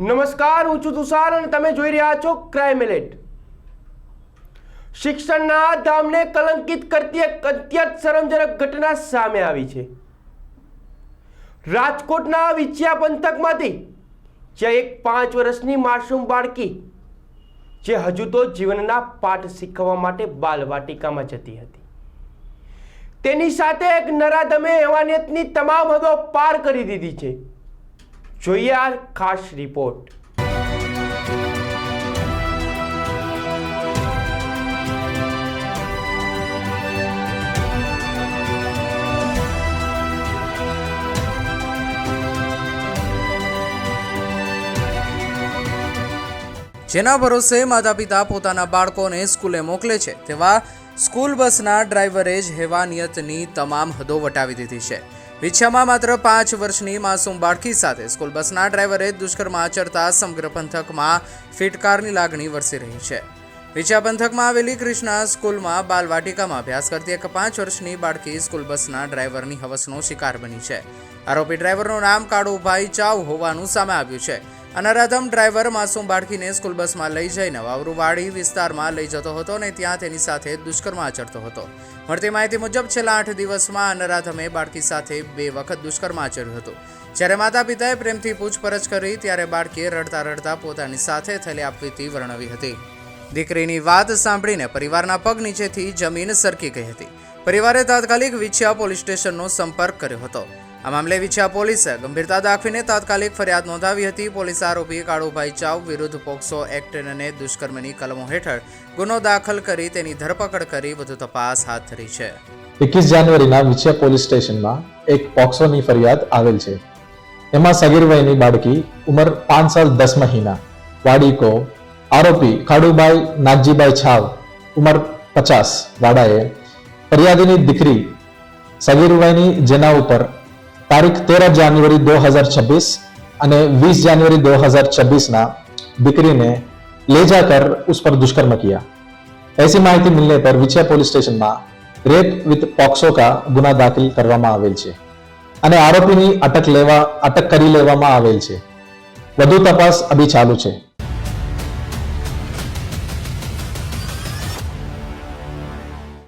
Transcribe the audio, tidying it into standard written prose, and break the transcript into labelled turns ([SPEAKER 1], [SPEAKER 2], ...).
[SPEAKER 1] નમસ્કાર, હું છું તુષાર અને તમે જોઈ રહ્યા છો ક્રાઇમ એલર્ટ। શિક્ષણના ધામને કલંકિત કરતી એક અત્યંત શરમજનક ઘટના સામે આવી છે। રાજકોટના વિછિયા પંથકમાંથી જ્યાં એક 5 વર્ષની માસૂમ બાળકી જે હજુ તો જીવનના પાઠ શીખવવા માટે બાલવાટિકામાં જતી હતી, તેની સાથે એક નરાધમે હેવાનિયતની તમામ હદો પાર કરી દીધી છે। જોઈએ આ ખાસ રિપોર્ટ।
[SPEAKER 2] જેના ભરોસે માતા પિતા પોતાના બાળકોને સ્કૂલે મોકલે છે તેવા સ્કૂલ બસના ડ્રાઈવરે જ હેવાનિયતની તમામ હદો વટાવી દીધી છે। વિછિયામાં માત્ર 5 વર્ષની માસૂમ બાળકી સાથે સ્કૂલ બસના ડ્રાઈવરે દુષ્કર્મ આચરતા સમગ્ર પંથકમાં ફિટકારની લાગણી વરસી રહી છે। વિછિયા પંથકમાં આવેલી કૃષ્ણા સ્કૂલમાં બાલવાટિકામાં અભ્યાસ કરતી એક 5 વર્ષની બાળકી સ્કૂલ બસના ડ્રાઈવરની હવસનો શિકાર બની છે। આરોપી ડ્રાઈવરનું નામ કાળુભાઈ ચાવ હોવાનું સામે આવ્યું છે। નરાધમ ડ્રાઈવર માસૂમ બાળકીને સ્કૂલ બસમાં લઈ જઈને વાવરુવાડી વિસ્તારમાં લઈ જતો હતો અને ત્યાં તેની સાથે દુષ્કર્મ આચરતો હતો। મળતી માહિતી મુજબ છેલ્લા 8 દિવસમાં નરાધમે બાળકી સાથે 2 વખત દુષ્કર્મ આચર્યું હતું। જ્યારે માતા પિતાએ પ્રેમથી પૂછપરછ કરી ત્યારે બાળકીએ રડતા રડતા પોતાની સાથે થયેલી આપવીતી વર્ણવી હતી। દીકરીની વાત સાંભળીને પરિવારના પગ નીચેથી જમીન સરકી ગઈ હતી। પરિવારે તાત્કાલિક વિછિયા પોલીસ સ્ટેશનનો સંપર્ક કર્યો હતો। આ મામલે વિછિયા પોલીસે ગંભીરતા દાખવીને તાત્કાલિક ફરિયાદ નોંધાવી હતી। પોલીસે આરોપી કાળુભાઈ ચાવ વિરુદ્ધ પોક્સો એક્ટ અને દુષ્કર્મની કલમો હેઠળ ગુનો દાખલ કરી તેની ધરપકડ કરી વધુ તપાસ હાથ ધરી છે।
[SPEAKER 3] 21 જાન્યુઆરીના વિછિયા પોલીસ સ્ટેશનમાં એક પોક્સોની ફરિયાદ આવેલ છે। એમાં સગીર વયની બાળકી ઉંમર 5 સાલ 10 મહિના વાડી કો આરોપી કાળુભાઈ નાગજીભાઈ છાવ ઉંમર 50 વાડાએ ફરિયાદીની દીકરી સગીર વયની જેના ઉપર तारीख 13 जनवरी 2026 અને 20 जनवरी 2026 ना दिक्री ने ले जाकर उस पर दुष्कर्म किया। ऐसी माहिती मिलने पर विछिया पुलिस स्टेशन में रेप विथ पॉक्सो का गुना दाखिल કરવામાં આવેલ છે અને આરોપીની અટક કરી લેવામાં આવેલ છે। વધુ તપાસ અભી ચાલુ છે।